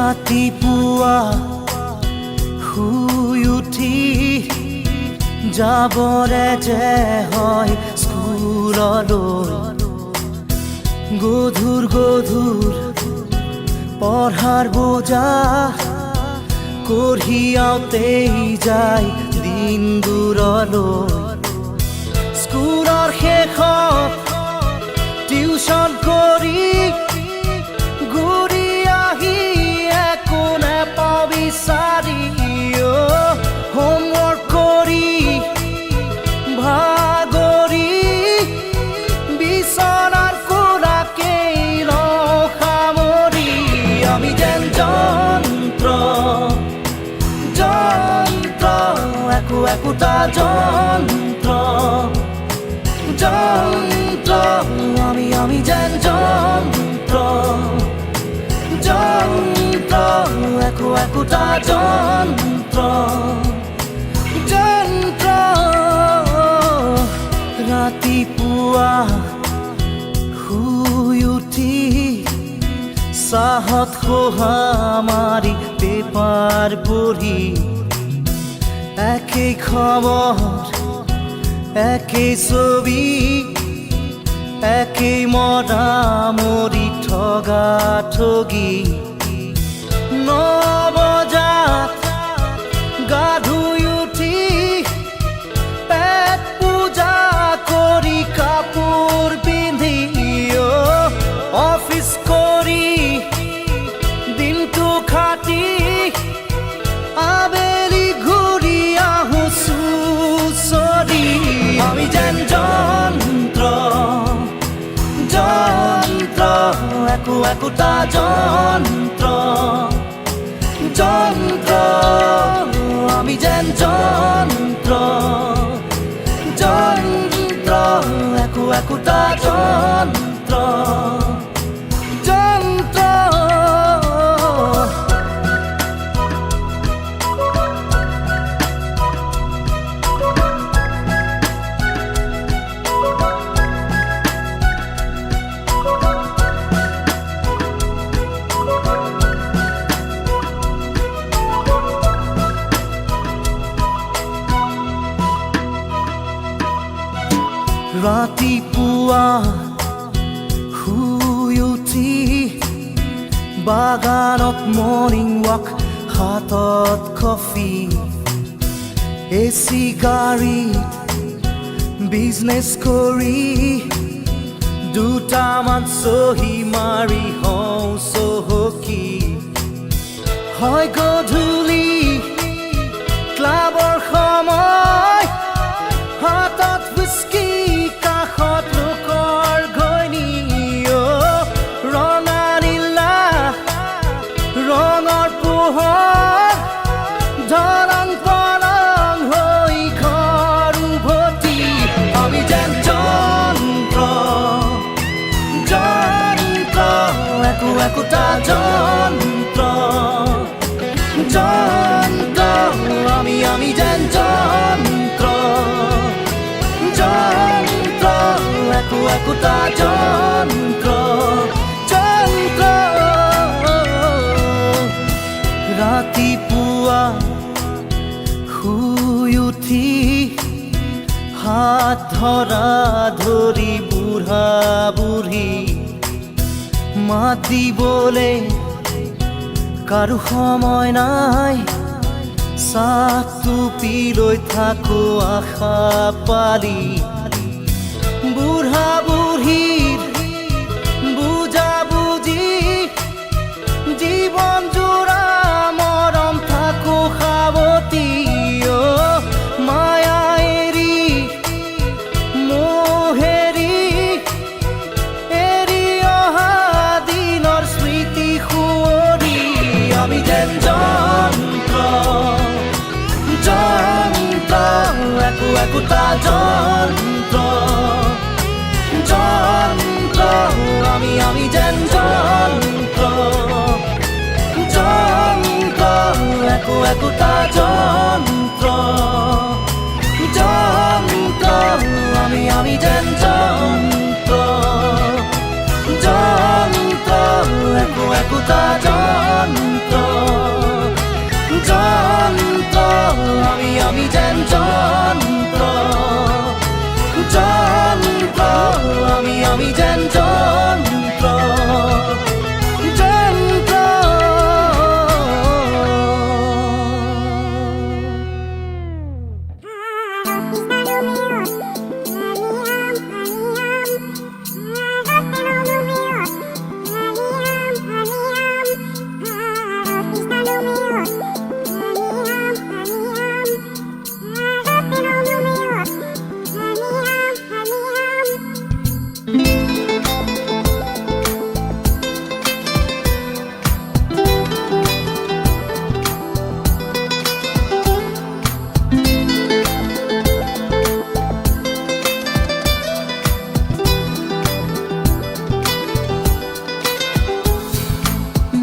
ৰাতিপুৱা শুই উঠি যাবৰে যে হয় স্কুললৈ গধুৰ গধুৰ পঢ়াৰ বোজা কঢ়িয়াওঁতেই যায় দিন দূৰলৈ স্কুলৰ শেষত টিউচন কৰি ঘূৰি আহি একো নেপাওঁ বিচাৰি হোমৱৰ্ক কৰি ভাগৰি বিচনাৰ কোলাকেই লওঁ সামৰি আমি যেন যন্ত্ৰ যন্ত্ৰ একো একোটা যন্ত্ৰ যন্ত্ৰ আমি যেন যন্ত্ৰ যন্ত্ৰ একো একোটা যন্ত্ৰ যন্ত্ৰ ৰাতিপুৱা শুই উঠি চাহত খোহা মাৰি পেপাৰ পঢ়ি একেই খবৰ একেই ছবি একেই মৰামৰি ঠগা ঠগি 9 বজাত গা ধুই উঠি পেট পূজা কৰি কাপোৰ পিন্ধি অফিচ কৰি দিনটো খাটি আবেলি ঘূৰি আহোঁ চুচৰি আমি যেন যন্ত্ৰ যন্ত্ৰ একো একোটা যন্ত্ৰ যন্ত্ৰ আমি যেন যন্ত্ৰ যন্ত্ৰ একো একোটা যন্ত্ৰ যন্ত্ৰ ৰাতিপুৱা শুই উঠি বাগানত মৰ্ণিং ৱাক হাতত কফি এচি গাড়ীত বিজনেছ কৰি দুটামান চহী মাৰি হওঁ চহকী হয় গধূলি ক্লাবৰ সময় হাতত হুইস্কি কাষত লোকৰ ঘৈণী ৰঙা নীলা ৰঙৰ পোহৰ ধৰণ পৰং হৈ ঘৰ উভতি আমি যেন যন্ত্ৰ যন্ত্ৰ একো একোটা যন্ত্ৰ যন্ত্ৰ আমি যেন যন্ত্ৰ যন্ত্ৰ একো একোটা যন্ত্ৰ যন্ত্ৰ ৰাতিপুৱা শুই উঠি হাত ধৰা ধৰি বুঢ়া বুঢ়ী মাতিবলে কাৰো সময় নাই চাহটো পি লৈ থাকো আশা পালি বুঢ়া বুঢ়ীৰ বুজা বুজি জীৱন জোৰা মৰম থাকো সাৱতি মায়া এৰি মোহেৰি এৰি অহা দিনৰ স্মৃতি সুঁৱৰি আমি যেন যন্ত্ৰ যন্ত্ৰ একো একোটা যন্ত্ৰ যন্ত্ৰ আমি যেন যন্ত্ৰ যন্ত্ৰ একো একোটা যন্ত্ৰ যন্ত্ৰ আমি যেন যন্ত্ৰ যন্ত্ৰ একো একোটা যন্ত্ৰ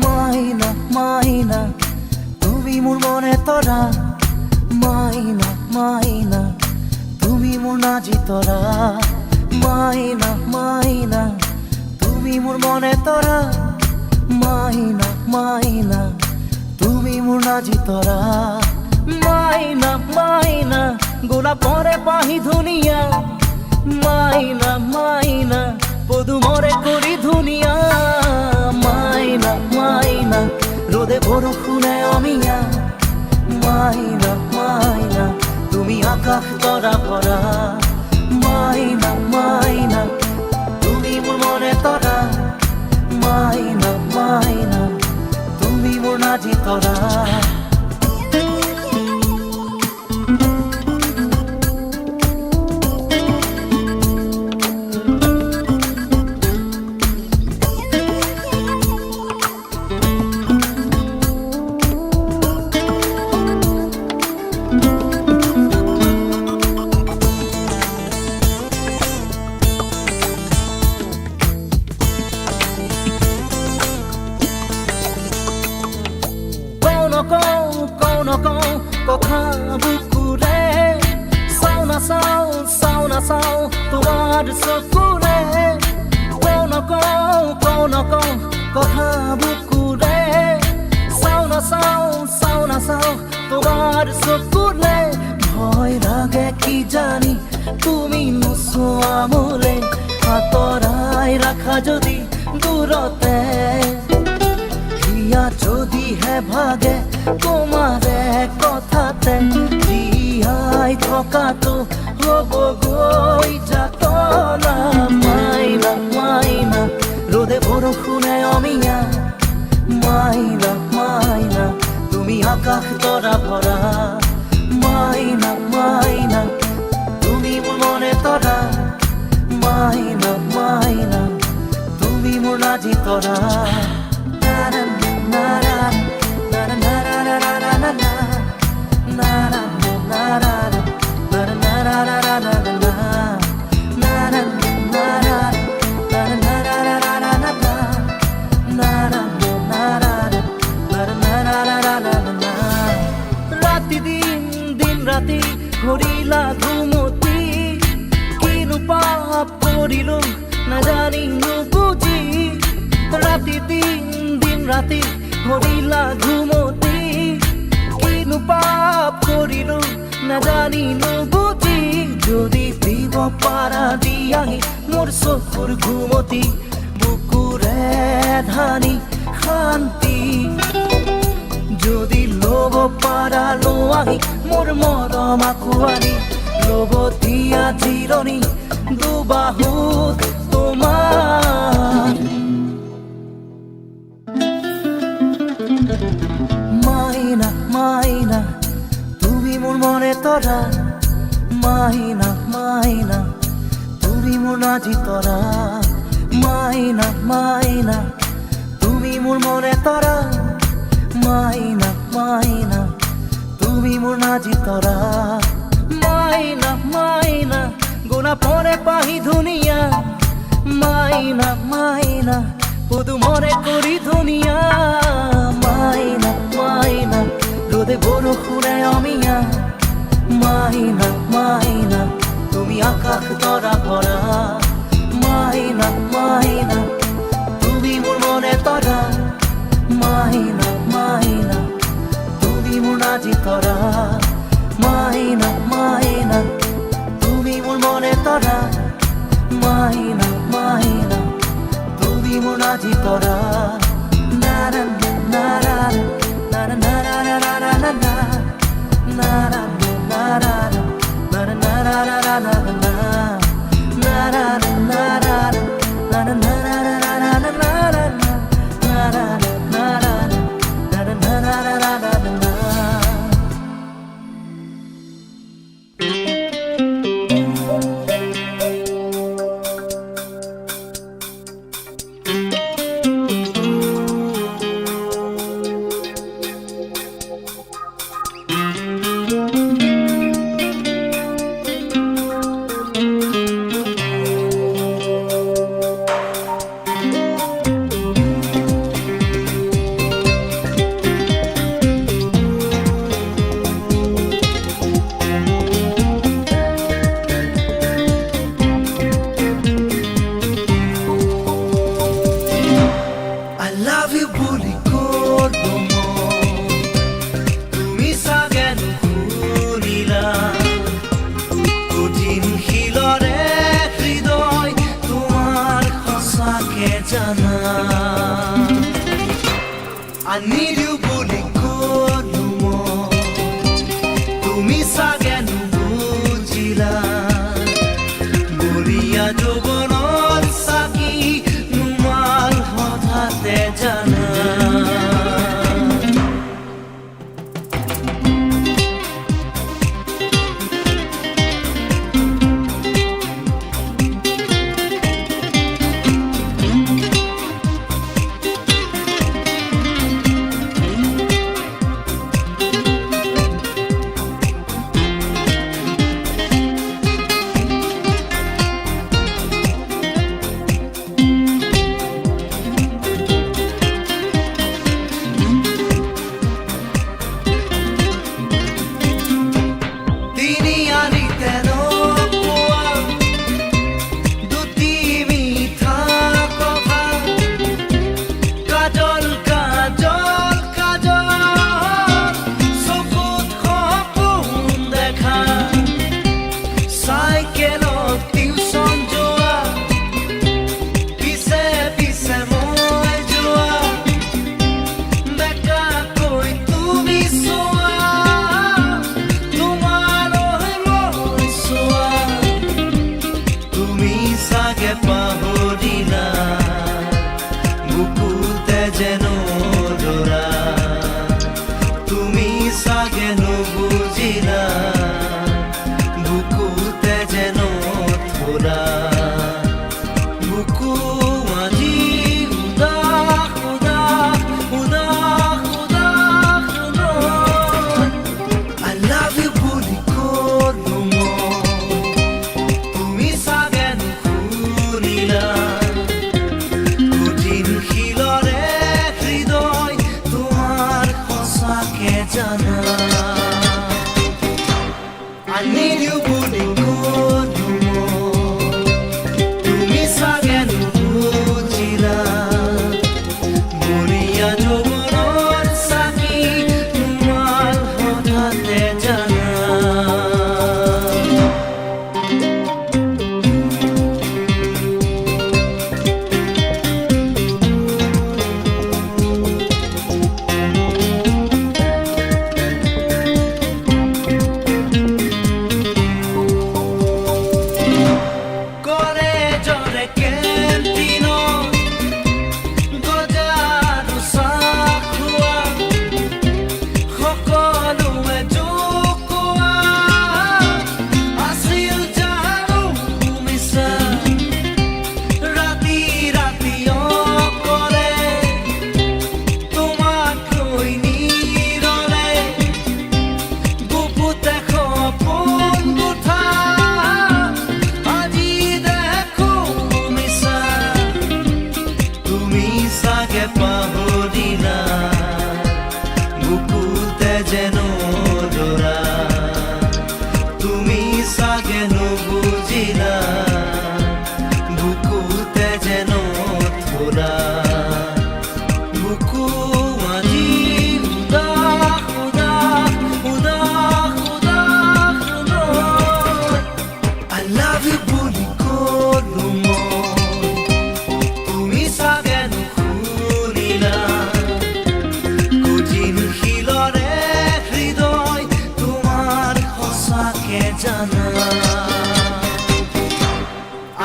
মাইনা মাইনা তুমি মোৰ মনে তৰা মাইনা মাইনা তুমি মোৰ নাজি তৰা মাইনা মাইনা তুমি মোৰ মনে তৰা মাইনা মাইনা তুমি মোৰ নাজি তৰা মাইনা মাইনা গোলাপৰে পাহি ধুনীয়া মাইনা মাইনা পদুমৰে কৰি ধুনীয়া মাইনা মাইনা ৰোদে বৰষুণে অমিয়া মাইনা মাইনা তুমি আকাশ তৰা ভৰা মাইনা মাইনা তুমি মোৰ মনে তৰা মাইনা মাইনা তুমি মোৰ নাজি তৰা কথা বুকুৰে চাও নাচাও তোমাৰ চকুৰে কওঁ নকওঁ কথা বুকুৰে চাও নাচাও তোমাৰ চকুৰে ভয় লাগে কি জানি তুমি নোচোৱা মোলে আঁতৰাই ৰাখা যদি দূৰতে যদিহে ভাগে তোমাৰে কথাতে জীয়াই থকাটো হ'বগৈ যাতনা মাইনা মাইনা ৰ'দে বৰষুণে অমিয়া মাইনা মাইনা তুমি আকাশ তৰা ভৰা মাইনা মাইনা তুমি মোৰ মনে তৰা মাইনা মাইনা তুমি মোৰ নাজি তৰা ৰাতি ঘূৰিলা ঘুমতি কিনো পাপ কৰিলো নাজানি নুবুজি ৰাতি দিন ৰাতি ঘূৰিলা ঘুমতি কিনো পাপ কৰিলো নাজানি নুবুজি যদি দিব পাৰা দিয়াহি মোৰ চকুৰ ঘুমতি বুকুৰে ধানি শান্তি যদি ল'ব পাৰা লোৱাহি মোৰ মৰম আঁকোৱালি ল'ব দিয়া জিৰণি দুবাহুত তোমাৰ মাইনা মাইনা তুমি মোৰ মনে তৰা মাইনা মাইনা তুমি মোৰ নাজি তৰা মাইনা মাইনা তুমি মোৰ মনে তৰা মাইনা মাইনা তুমি মোৰ নাজি তৰা মাইনা মাইনা গোলাপৰে পাহি ধুনীয়া মাইনা মাইনা পদুমৰে কৰি ধুনীয়া মাইনা মাইনা ৰোদে বৰষুণে অমিয়া মাইনা মাইনা তুমি আকাশ তৰা ভৰা মাইনা মাইনা তুমি মোৰ মনে তৰা মাইনা মাইনা তুমি মোৰ নাজি তৰা মাইনা মাইনা তুমি মোৰ মনে তৰা মাইনা মাইনা তুমি মোৰ নাজি তৰা নাৰা নাৰা নাৰা নাৰা নাৰা নাৰা নাৰা নাৰা নাৰা I love you বুলি কলো মই তুমি চাগে নুশুনিলা কঠিন শিলৰে হৃদয় তোমাৰ সঁচাকে জানা I need you বুলি কলো মই তুমি চাগে নুবুজিলা বলিয়া যৌৱনৰ চাকি নুমাল হঠাতে জানা বুকুতে যেন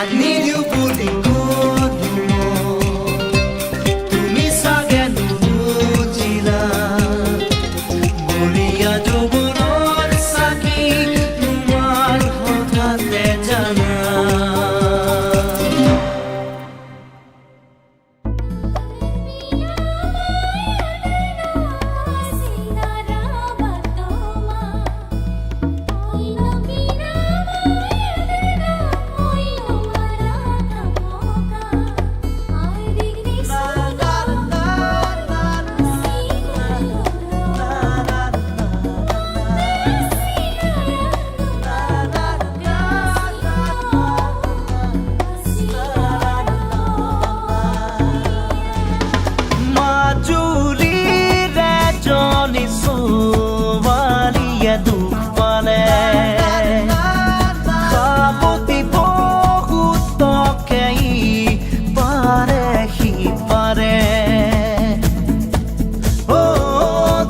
I need you বুলি ক'লো তুমি চাগে নুবুজিলা বলিয়া যৌৱনৰ চাকি তোমাৰ হঠাতে জানা দুখ পালে খাবতি বহুতকে পাৰে সি পাৰে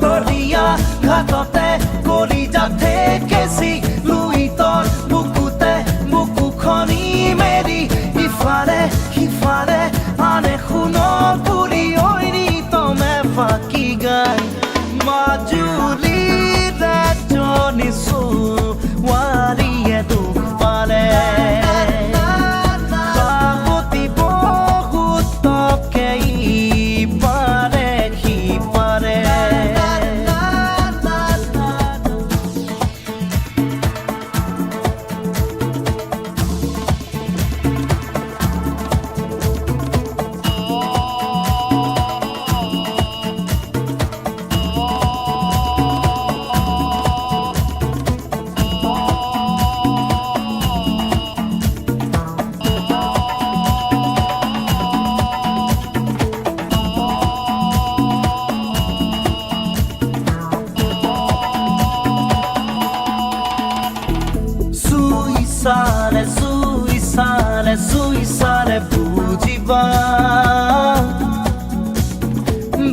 দৰিয়া ঘাটতে কলিজা ঠেকেচি লুইতৰ বুকুতে বুকুখনি মেলি ইফালে সিফালে আনে সোণৰ পুৰি ঐৰি তমে ফাঁকি গাই মাজুলী ছোৱালীয়ে দুখ পালে খাবতি বহুতকে পাৰে সি পাৰে Suisale bujiba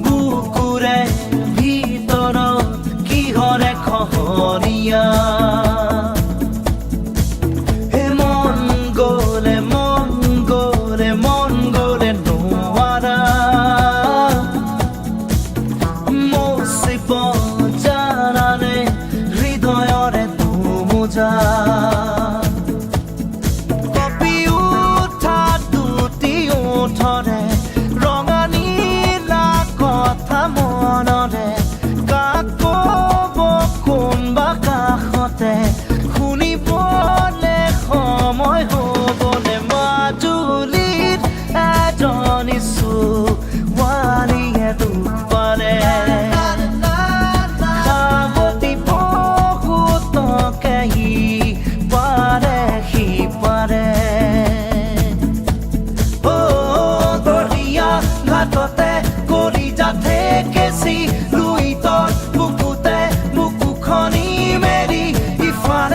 bukure bhitoro kihore khohoria he mongole noara mosibo janane hridoyore tumuja ৰঙা নীলা কথা মনৰে কাকব কোনবা কাষতে শুনিবলে সময় হ'বনে মাজুলীত এজনী ছোৱালীয়ে দুখ পালে খাবতি বহুতকে পাৰে সি পাৰে ঘাটতে কলিজা ঠেকেচি লুইতৰ বুকুতে বুকুখনি মেলি ইফালে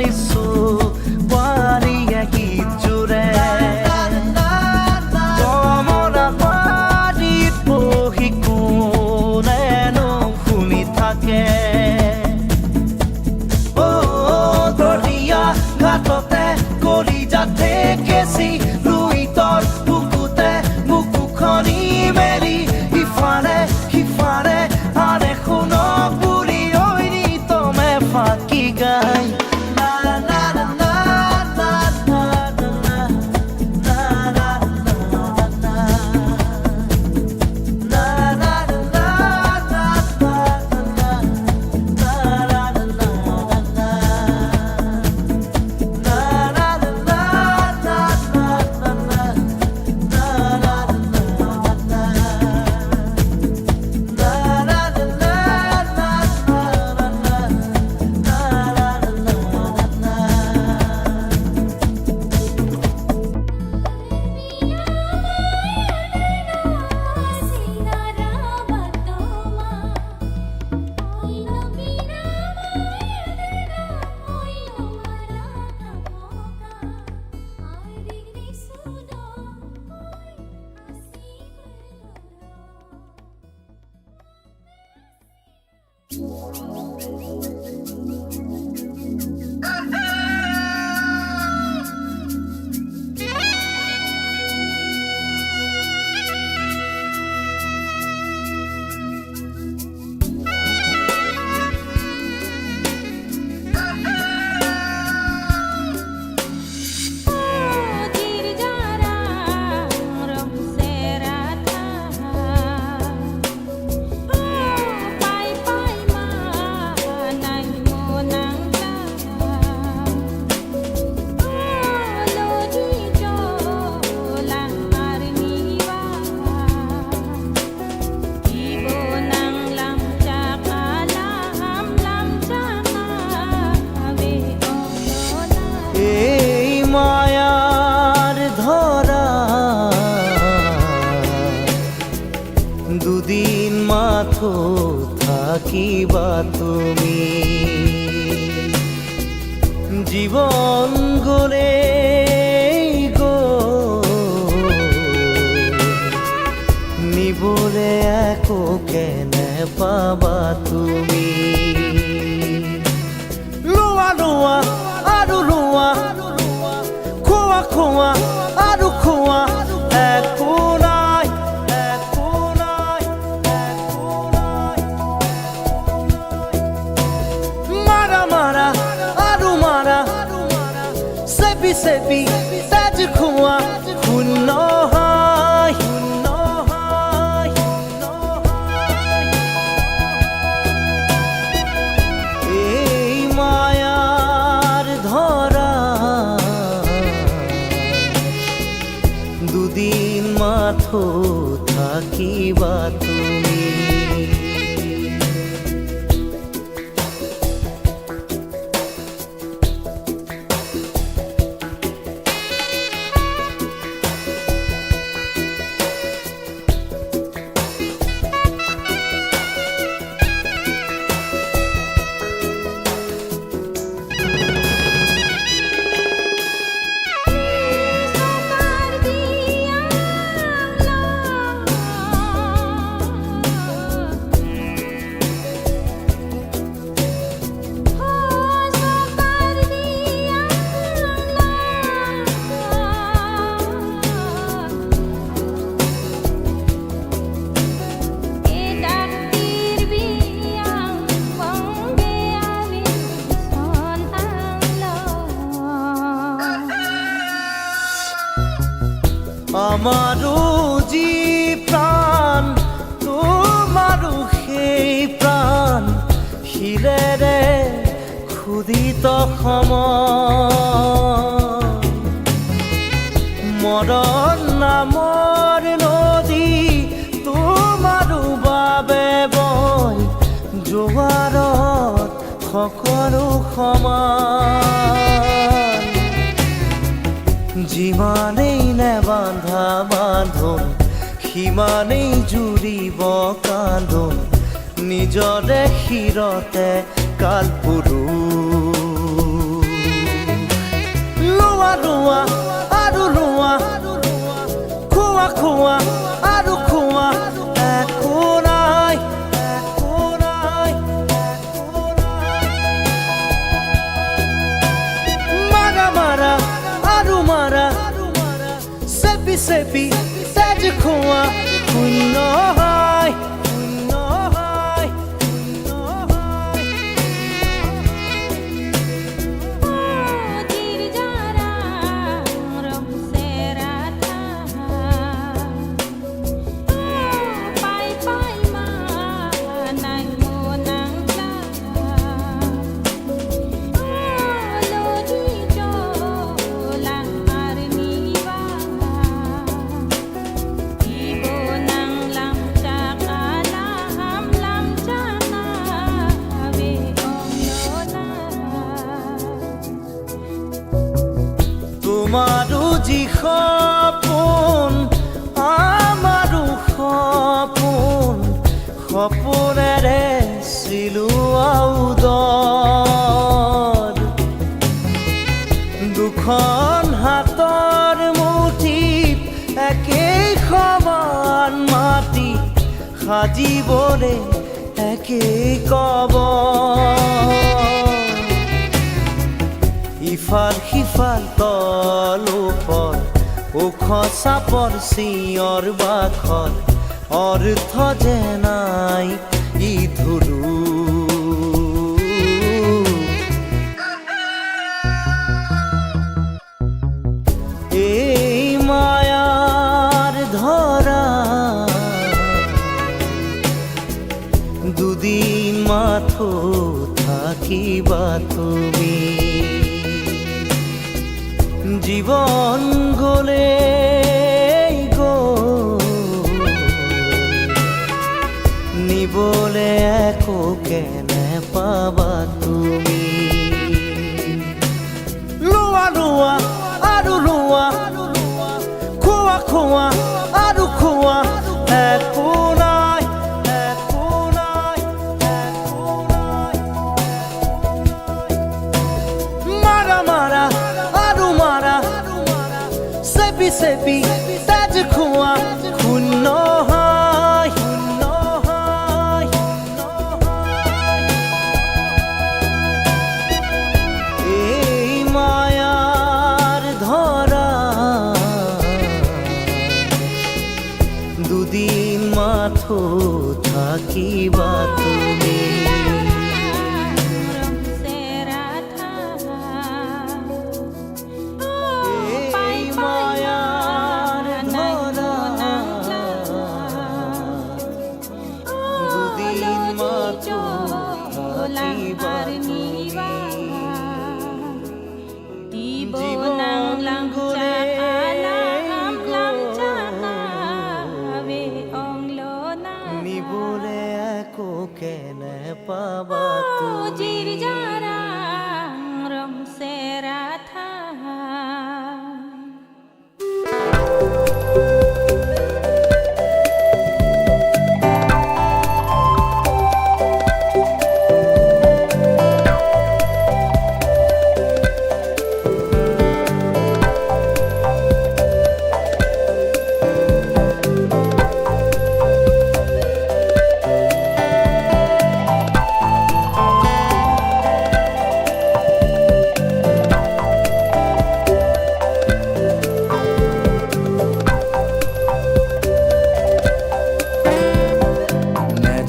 জানিছো পানীয়ে গীত জোৰে কমলা পানীত বহি কোনেনো শুনি থাকে দৰিয়া ঘাটতে কলিজাতে কেঁচি লুইতৰ বুকুতে বুকুখনি মেলি ইফালে সিফালে আনে শুনক বুলি ঐনি তমে ফাঁকি গাই দুদিন মাথো থাকিবা তুমি জীবন গলে গো নিবলে একো কেনে পাবা তুমি লোৱা লোৱা আৰু লোৱা খোৱা খোৱা আৰু খোৱা একো sepi taji khua hunno hai ei mayar dhora dudin matho থাকিবা তুমি আমাৰো যি প্ৰাণ তোমাৰো সেই প্ৰাণ শিৰেৰে খুদিত মৰণ নামৰ নদী তোমাৰো বাবে বয় জোৱাৰত সকলো সমান যিমানেই নেবান্ধা বান্ধোন সিমানেই জুৰিব কান্ধোন নিজৰে শিৰতে কালপুৰুষ চেপি তেজ খোৱা শূন্য হয় তোমাৰো যি সপোন আমাৰো সপোন সপোনেৰে চিলোৱা উদৰ দুখন হাতৰ মুঠিত একেই সমান মাটি সাজিবলৈ একেই কবৰ ইফাল সিফাল তল ওপৰ ওখ চাপৰ চিঞৰ বাখৰ অৰ্থ যে নাই ই ধুলু এই মায়াৰ ধৰা দুদিন মাথো থাকিবা তুমি জীবন গলে নিবলে একো কেনে পাবা তুমি লোৱা লোৱা আৰু লোৱা খোৱা খোৱা আৰু খোৱা একো নাই মাৰা মাৰা আৰু মাৰা চেপি চেপি তেজ খোৱা শূন্য হয় এই মায়াৰ ধৰা দুদিন মাথো থাকিবা তুমি নিবলে একো কেনে পাবা তুমি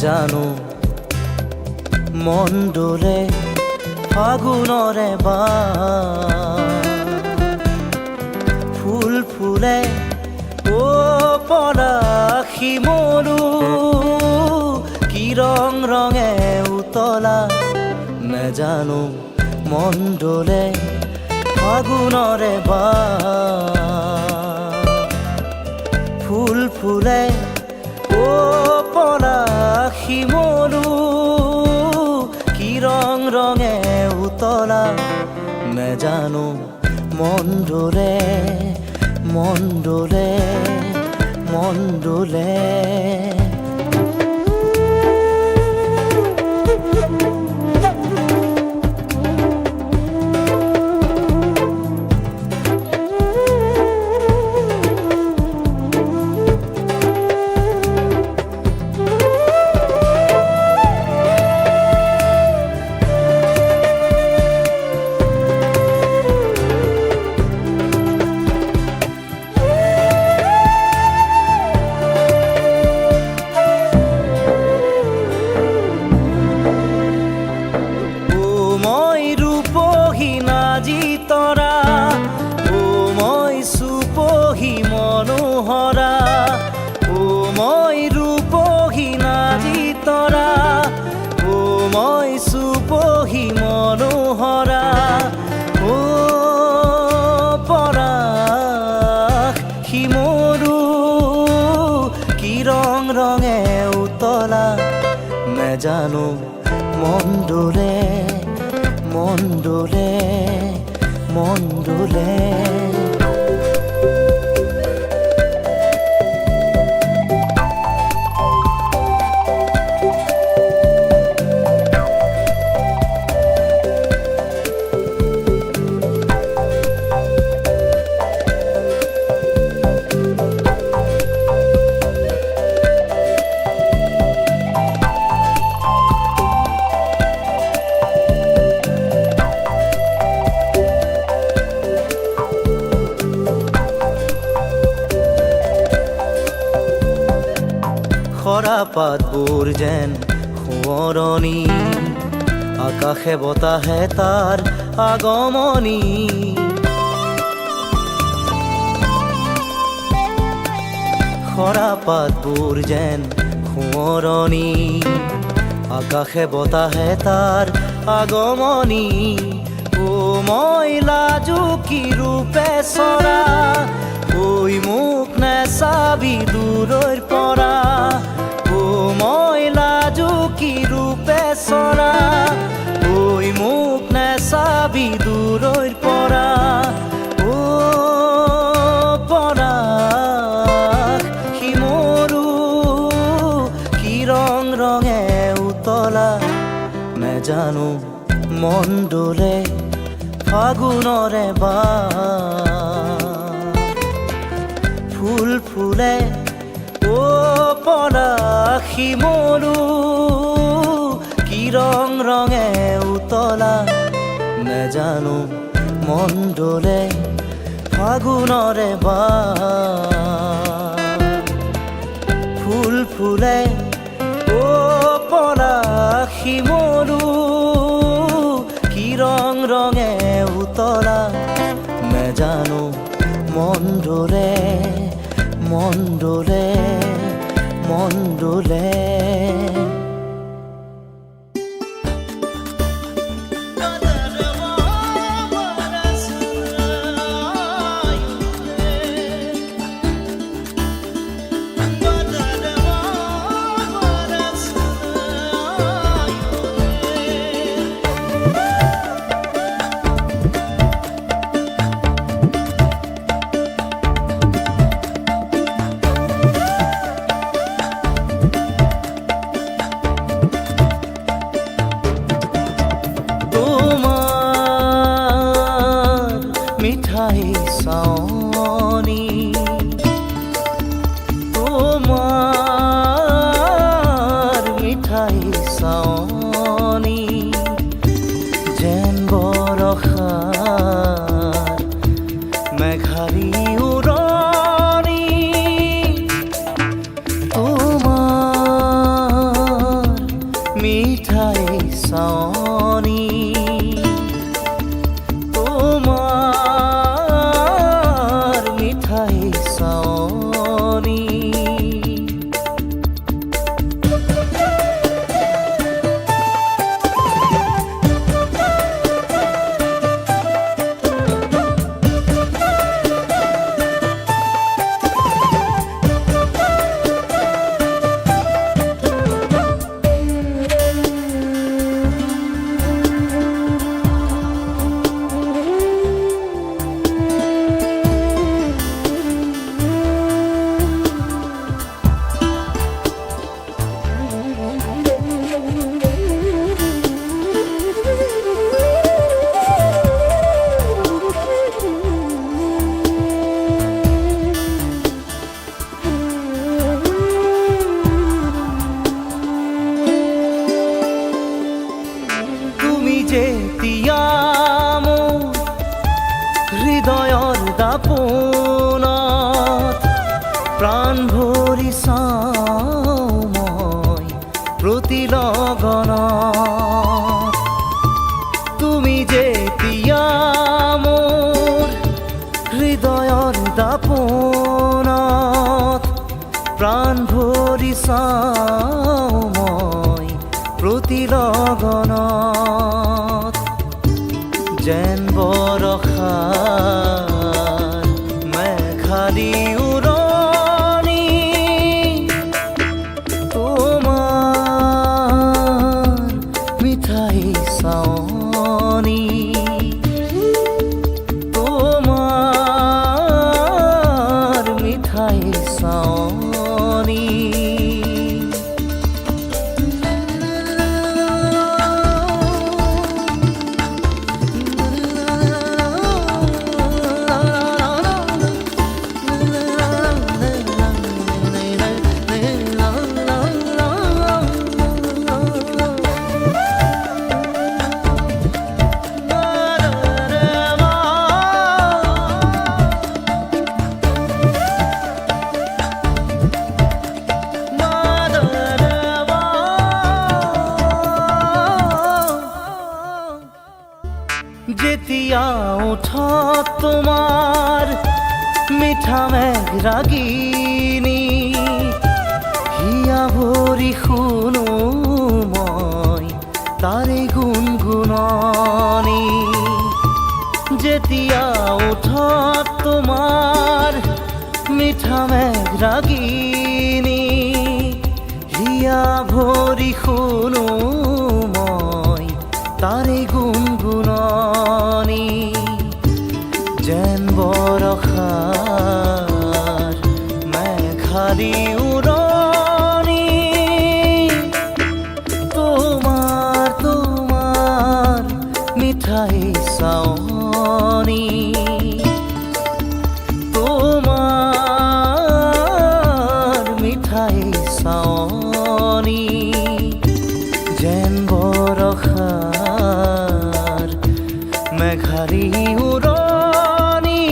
জানো মন ডোলে ফাগুনৰে ফুল ফুলে ও পলাশী মৰু কি ৰং ৰঙে উতলা নেজানো মন ডোলে ফাগুনৰে ফুল ফুলে ও পলাশী মৰু কি ৰং ৰঙে উতলা নেজানো মন ডোলে মন ডোলে মন ডোলে আজি তৰা ও মই চুপহী মনোহৰা ও মই ৰূপহীন আজি তৰা ও মই চুপহী মনোহৰা ও পৰাশ শিমৰু কি ৰং ৰঙে উতলা নেজানো মন ডোলে মন ডোলে মন ডোলে খৰা পাতবোৰ যেন সোঁৱৰণি আকাশে বতাহে তাৰ আগমনি খৰা পাতবোৰ যেন সোঁৱৰণি আকাশে বতাহে তাৰ আগমনি ও মই লাজু কি ৰূপে চৰা ঐ মোক নেচাবি দূৰৈৰ পৰা ও মই লাজু কি ৰূপে চৰা ঐ মোক নেচাবি দূৰৈৰ পৰা ও পৰাশ শিমৰু কি ৰং ৰঙে উতলা নেজানো মন ডোলে ফাগুনৰে ফুল ফুলে ও পৰাশ শিমৰু কি ৰং ৰঙে উতলা নেজানো মন ডোলে ফাগুনৰে ফুল ফুলে ও পৰাশ শিমৰু কি ৰং ৰঙে উতলা নেজানো মন ডোলে মন ডোলে মন ডোলে মিঠাই চাৱনি তোমাৰ মিঠাই চাৱনি যেন বৰষাৰ মেঘাৰী উৰণি তোমাৰ মিঠাই চাৱনি তোমাৰ প্ৰাণ ভৰি চাওঁ মই প্ৰতি লগনত যেন বৰষাৰ মেঘালী উৰণি তোমাৰ মিঠাই চাৱনি তোমাৰ মিঠাই চাৱনি যেতিয়া ওঠত তোমাৰ মিঠা মেঘ ৰাগিনী হিয়া ভৰি শুনো মই তাৰে গুণগুণনি যেতিয়া ওঠত তোমাৰ মিঠা মেঘ ৰাগিনী হিয়া ভৰি শুনো মই তাৰে গুণগুণনি যেন বৰষাৰ মেঘালী উৰণি তোমাৰ মিঠাই চাৱনি তোমাৰ মিঠাই চাৱনি যেন বৰষাৰ মেঘালী উৰণি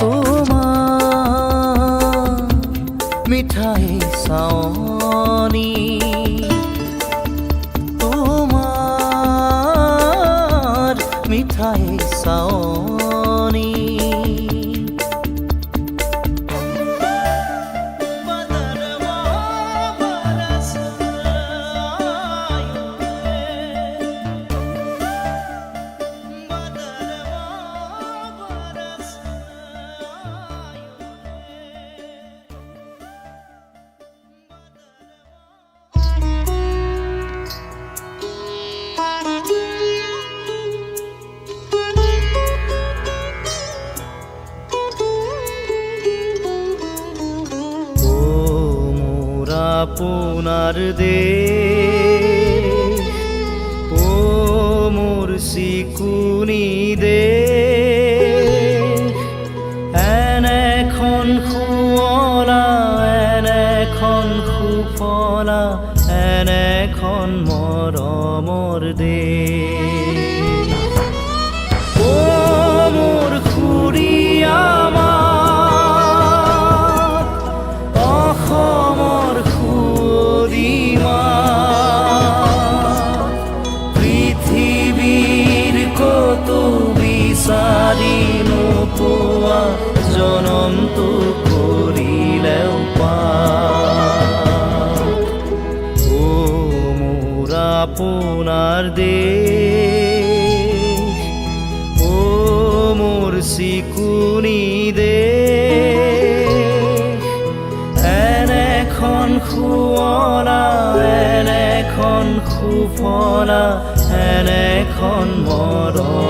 তোমাৰ মিঠাই চাৱনি তোমাৰ মিঠাই চাৱনি আপোনাৰ দেশ ও মোৰ চিকুনি দেশ এনেখন শুৱলা এনেখন সুফলা এনেখন মৰমৰ দেশ ও মোৰ খুৰীয়া অসমৰ খুৰীমা পৃথিৱীৰ কতো বিচাৰি নোপোৱা জনমটো কৰিলেও পাওঁ ও মোৰ আপোনাৰ দেশ ও মোৰ চিকুনি দেশ এনেখন শুৱলা এনেখন সুফলা এনেখন মৰম